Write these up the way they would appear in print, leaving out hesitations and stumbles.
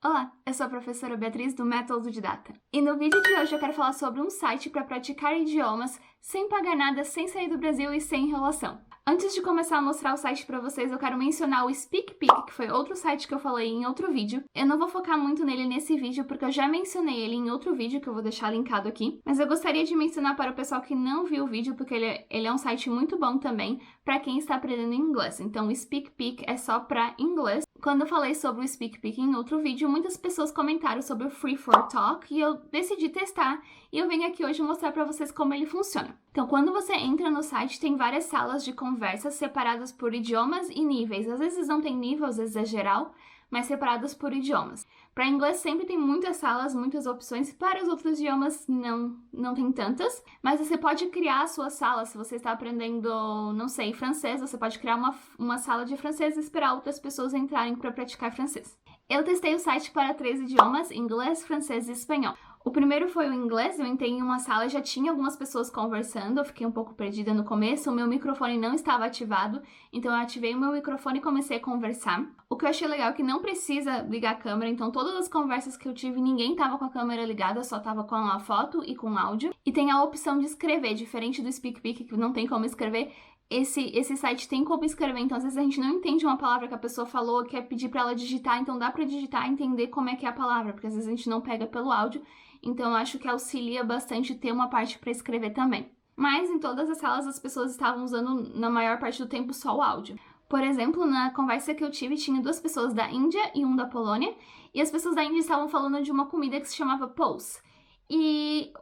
Olá, eu sou a professora Beatriz do Método Didata. E no vídeo de hoje eu quero falar sobre um site para praticar idiomas sem pagar nada, sem sair do Brasil e sem enrolação. Antes de começar a mostrar o site para vocês, eu quero mencionar o SpeakPic, que foi outro site que eu falei em outro vídeo. Eu não vou focar muito nele nesse vídeo, porque eu já mencionei ele em outro vídeo, que eu vou deixar linkado aqui. Mas eu gostaria de mencionar para o pessoal que não viu o vídeo, porque ele é um site muito bom também para quem está aprendendo inglês. Então o SpeakPic é só para inglês. Quando eu falei sobre o SpeakPic em outro vídeo, muitas pessoas comentaram sobre o Free4Talk e eu decidi testar e eu venho aqui hoje mostrar para vocês como ele funciona. Então, quando você entra no site, tem várias salas de conversas separadas por idiomas e níveis. Às vezes não tem nível, às vezes é geral, mas separadas por idiomas. Para inglês sempre tem muitas salas, muitas opções. Para os outros idiomas não tem tantas, mas você pode criar a sua sala. Se você está aprendendo, não sei, francês, você pode criar uma sala de francês e esperar outras pessoas entrarem para praticar francês. Eu testei o site para 3 idiomas, inglês, francês e espanhol. O primeiro foi o inglês, eu entrei em uma sala e já tinha algumas pessoas conversando, eu fiquei um pouco perdida no começo, o meu microfone não estava ativado, então eu ativei o meu microfone e comecei a conversar. O que eu achei legal é que não precisa ligar a câmera, então todas as conversas que eu tive, ninguém estava com a câmera ligada, só estava com a foto e com áudio. E tem a opção de escrever, diferente do SpeakPic, que não tem como escrever. Esse site tem como escrever, então às vezes a gente não entende uma palavra que a pessoa falou, quer pedir para ela digitar, então dá para digitar e entender como é que é a palavra, porque às vezes a gente não pega pelo áudio, então eu acho que auxilia bastante ter uma parte para escrever também. Mas em todas as salas as pessoas estavam usando na maior parte do tempo só o áudio. Por exemplo, na conversa que eu tive, tinha 2 pessoas da Índia e 1 da Polônia, e as pessoas da Índia estavam falando de uma comida que se chamava pulse. E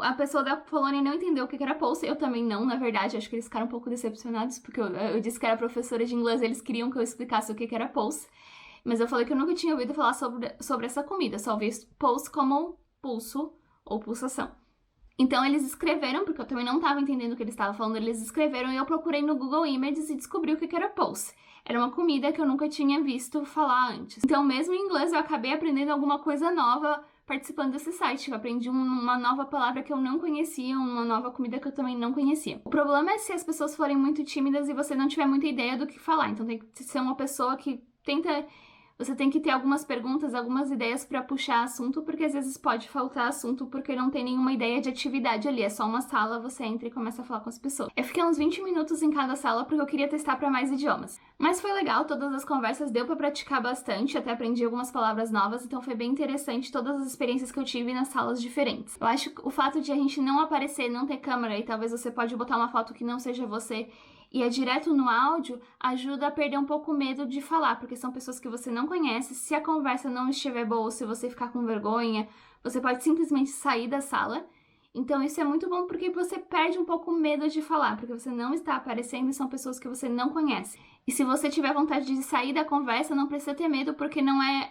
a pessoa da Polônia não entendeu o que era pulse, eu também não, na verdade, acho que eles ficaram um pouco decepcionados, porque eu disse que era professora de inglês, eles queriam que eu explicasse o que era pulse, mas eu falei que eu nunca tinha ouvido falar sobre essa comida, só ouvi pulse como pulso ou pulsação. Então eles escreveram, porque eu também não estava entendendo o que eles estavam falando, eles escreveram e eu procurei no Google Images e descobri o que era pulse. Era uma comida que eu nunca tinha visto falar antes. Então mesmo em inglês eu acabei aprendendo alguma coisa nova participando desse site. Eu aprendi uma nova palavra que eu não conhecia, uma nova comida que eu também não conhecia. O problema é se as pessoas forem muito tímidas e você não tiver muita ideia do que falar. Então tem que ser uma pessoa que tenta... Você tem que ter algumas perguntas, algumas ideias para puxar assunto, porque às vezes pode faltar assunto porque não tem nenhuma ideia de atividade ali. É só uma sala, você entra e começa a falar com as pessoas. Eu fiquei uns 20 minutos em cada sala porque eu queria testar para mais idiomas. Mas foi legal, todas as conversas deu para praticar bastante, até aprendi algumas palavras novas, então foi bem interessante todas as experiências que eu tive nas salas diferentes. Eu acho que o fato de a gente não aparecer, não ter câmera e talvez você pode botar uma foto que não seja você e é direto no áudio, ajuda a perder um pouco o medo de falar, porque são pessoas que você não conhece. Se a conversa não estiver boa ou se você ficar com vergonha, você pode simplesmente sair da sala. Então isso é muito bom porque você perde um pouco o medo de falar, porque você não está aparecendo e são pessoas que você não conhece. E se você tiver vontade de sair da conversa, não precisa ter medo, porque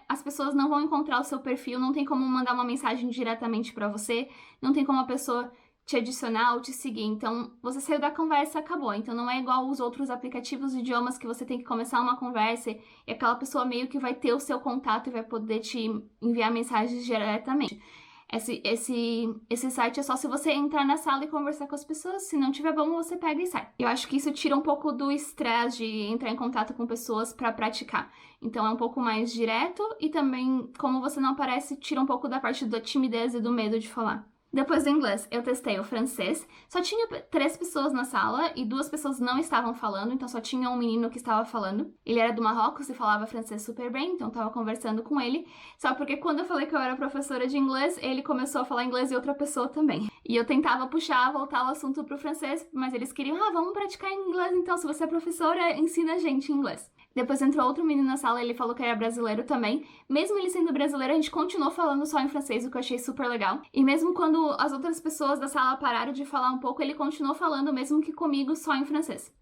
as pessoas não vão encontrar o seu perfil, não tem como mandar uma mensagem diretamente para você, não tem como a pessoa te adicionar ou te seguir. Então, você saiu da conversa, acabou. Então, não é igual os outros aplicativos de idiomas que você tem que começar uma conversa e aquela pessoa meio que vai ter o seu contato e vai poder te enviar mensagens diretamente. Esse site é só se você entrar na sala e conversar com as pessoas. Se não tiver bom, você pega e sai. Eu acho que isso tira um pouco do estresse de entrar em contato com pessoas para praticar. Então, é um pouco mais direto e também, como você não aparece, tira um pouco da parte da timidez e do medo de falar. Depois do inglês, eu testei o francês. Só tinha 3 pessoas na sala e 2 pessoas não estavam falando, então só tinha um menino que estava falando. Ele era do Marrocos e falava francês super bem, então eu tava conversando com ele. Só porque quando eu falei que eu era professora de inglês, ele começou a falar inglês e outra pessoa também. E eu tentava voltar o assunto pro francês, mas eles queriam, vamos praticar inglês então, se você é professora, ensina a gente inglês. Depois entrou outro menino na sala, ele falou que era brasileiro também. Mesmo ele sendo brasileiro, a gente continuou falando só em francês, o que eu achei super legal. E mesmo quando as outras pessoas da sala pararam de falar um pouco, ele continuou falando, mesmo que comigo, só em francês.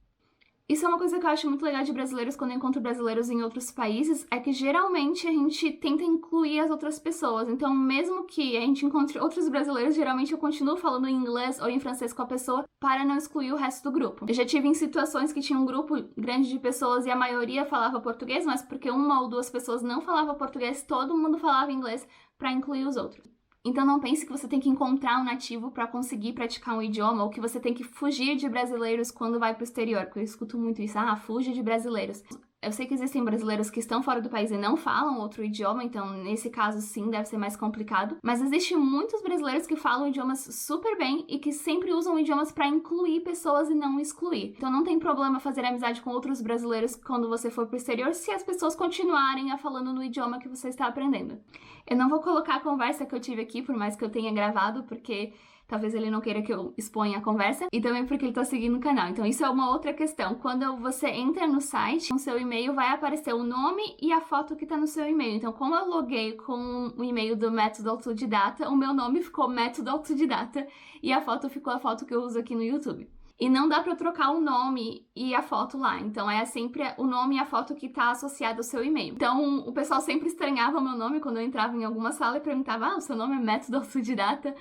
Isso é uma coisa que eu acho muito legal de brasileiros quando eu encontro brasileiros em outros países, é que geralmente a gente tenta incluir as outras pessoas. Então, mesmo que a gente encontre outros brasileiros, geralmente eu continuo falando em inglês ou em francês com a pessoa para não excluir o resto do grupo. Eu já tive em situações que tinha um grupo grande de pessoas e a maioria falava português, mas porque 1 ou 2 pessoas não falavam português, todo mundo falava inglês para incluir os outros. Então não pense que você tem que encontrar um nativo para conseguir praticar um idioma ou que você tem que fugir de brasileiros quando vai para o exterior, porque eu escuto muito isso, fuja de brasileiros. Eu sei que existem brasileiros que estão fora do país e não falam outro idioma, então nesse caso sim, deve ser mais complicado. Mas existem muitos brasileiros que falam idiomas super bem e que sempre usam idiomas para incluir pessoas e não excluir. Então não tem problema fazer amizade com outros brasileiros quando você for pro exterior, se as pessoas continuarem a falando no idioma que você está aprendendo. Eu não vou colocar a conversa que eu tive aqui, por mais que eu tenha gravado, porque talvez ele não queira que eu exponha a conversa, e também porque ele tá seguindo o canal. Então isso é uma outra questão. Quando você entra no site, no seu e-mail vai aparecer o nome e a foto que tá no seu e-mail. Então, como eu loguei com o e-mail do Método Autodidata, o meu nome ficou Método Autodidata e a foto ficou a foto que eu uso aqui no YouTube. E não dá pra trocar o nome e a foto lá. Então é sempre o nome e a foto que tá associado ao seu e-mail. Então o pessoal sempre estranhava o meu nome quando eu entrava em alguma sala e perguntava: o seu nome é Método Autodidata?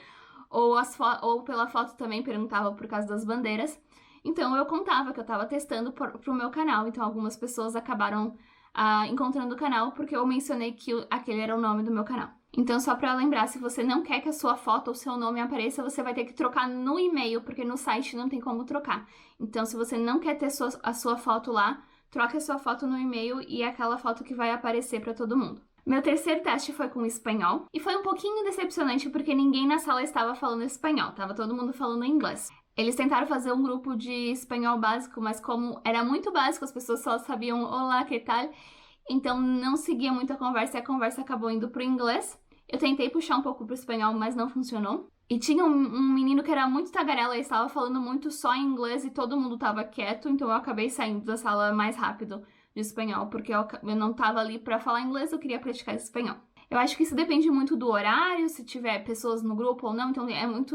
Ou pela foto também perguntava por causa das bandeiras. Então eu contava que eu tava testando pro meu canal. Então algumas pessoas acabaram encontrando o canal porque eu mencionei que aquele era o nome do meu canal. Então, só pra lembrar, se você não quer que a sua foto ou seu nome apareça, você vai ter que trocar no e-mail, porque no site não tem como trocar. Então, se você não quer ter a sua foto lá, troque a sua foto no e-mail e é aquela foto que vai aparecer pra todo mundo. Meu terceiro teste foi com espanhol, e foi um pouquinho decepcionante porque ninguém na sala estava falando espanhol, tava todo mundo falando inglês. Eles tentaram fazer um grupo de espanhol básico, mas como era muito básico, as pessoas só sabiam olá, que tal? Então não seguia muito a conversa e a conversa acabou indo pro inglês. Eu tentei puxar um pouco pro espanhol, mas não funcionou. E tinha um menino que era muito tagarela e estava falando muito só em inglês e todo mundo tava quieto, então eu acabei saindo da sala mais rápido de espanhol, porque eu não tava ali pra falar inglês, eu queria praticar espanhol. Eu acho que isso depende muito do horário, se tiver pessoas no grupo ou não, então é muito...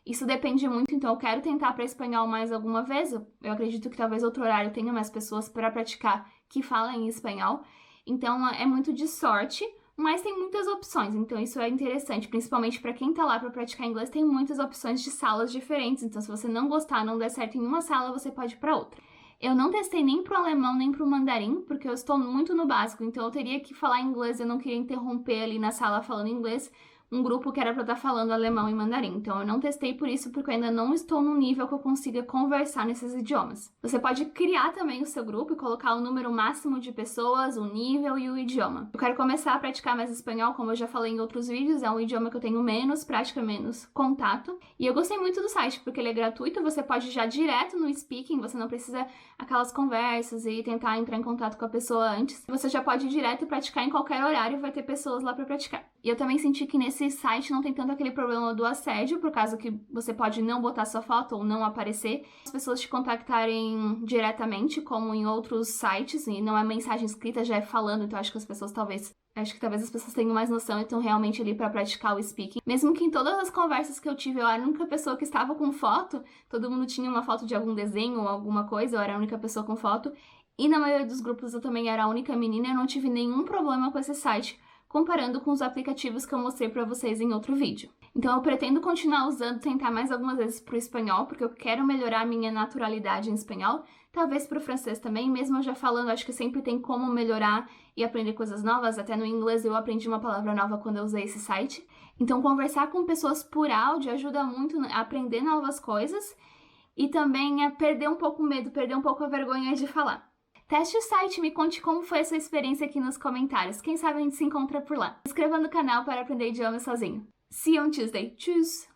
Isso depende muito, então eu quero tentar para espanhol mais alguma vez. Eu acredito que talvez outro horário tenha mais pessoas para praticar que falam em espanhol. Então é muito de sorte, mas tem muitas opções, então isso é interessante, principalmente para quem tá lá para praticar inglês, tem muitas opções de salas diferentes, então se você não gostar, não der certo em uma sala, você pode ir para outra. Eu não testei nem pro alemão, nem pro mandarim, porque eu estou muito no básico, então eu teria que falar inglês, eu não queria interromper ali na sala falando inglês um grupo que era pra eu estar falando alemão e mandarim. Então eu não testei por isso, porque eu ainda não estou no nível que eu consiga conversar nesses idiomas. Você pode criar também o seu grupo e colocar o número máximo de pessoas, o nível e o idioma. Eu quero começar a praticar mais espanhol, como eu já falei em outros vídeos, é um idioma que eu tenho menos prática, menos contato. E eu gostei muito do site, porque ele é gratuito, você pode ir já direto no speaking, você não precisa aquelas conversas e tentar entrar em contato com a pessoa antes. Você já pode ir direto e praticar em qualquer horário e vai ter pessoas lá pra praticar. E eu também senti que nesse site não tem tanto aquele problema do assédio, por causa que você pode não botar sua foto ou não aparecer, as pessoas te contactarem diretamente, como em outros sites, e não é mensagem escrita, já é falando, então acho que talvez as pessoas tenham mais noção e estão realmente ali para praticar o speaking. Mesmo que em todas as conversas que eu tive, eu era a única pessoa que estava com foto, todo mundo tinha uma foto de algum desenho ou alguma coisa, eu era a única pessoa com foto, e na maioria dos grupos eu também era a única menina, eu não tive nenhum problema com esse site, comparando com os aplicativos que eu mostrei pra vocês em outro vídeo. Então eu pretendo continuar usando, tentar mais algumas vezes pro espanhol, porque eu quero melhorar a minha naturalidade em espanhol, talvez pro francês também, mesmo eu já falando, acho que sempre tem como melhorar e aprender coisas novas, até no inglês eu aprendi uma palavra nova quando eu usei esse site. Então conversar com pessoas por áudio ajuda muito a aprender novas coisas e também a perder um pouco o medo, perder um pouco a vergonha de falar. Teste o site e me conte como foi a sua experiência aqui nos comentários. Quem sabe a gente se encontra por lá. Se inscreva no canal para aprender idiomas sozinho. See you on Tuesday. Tschüss!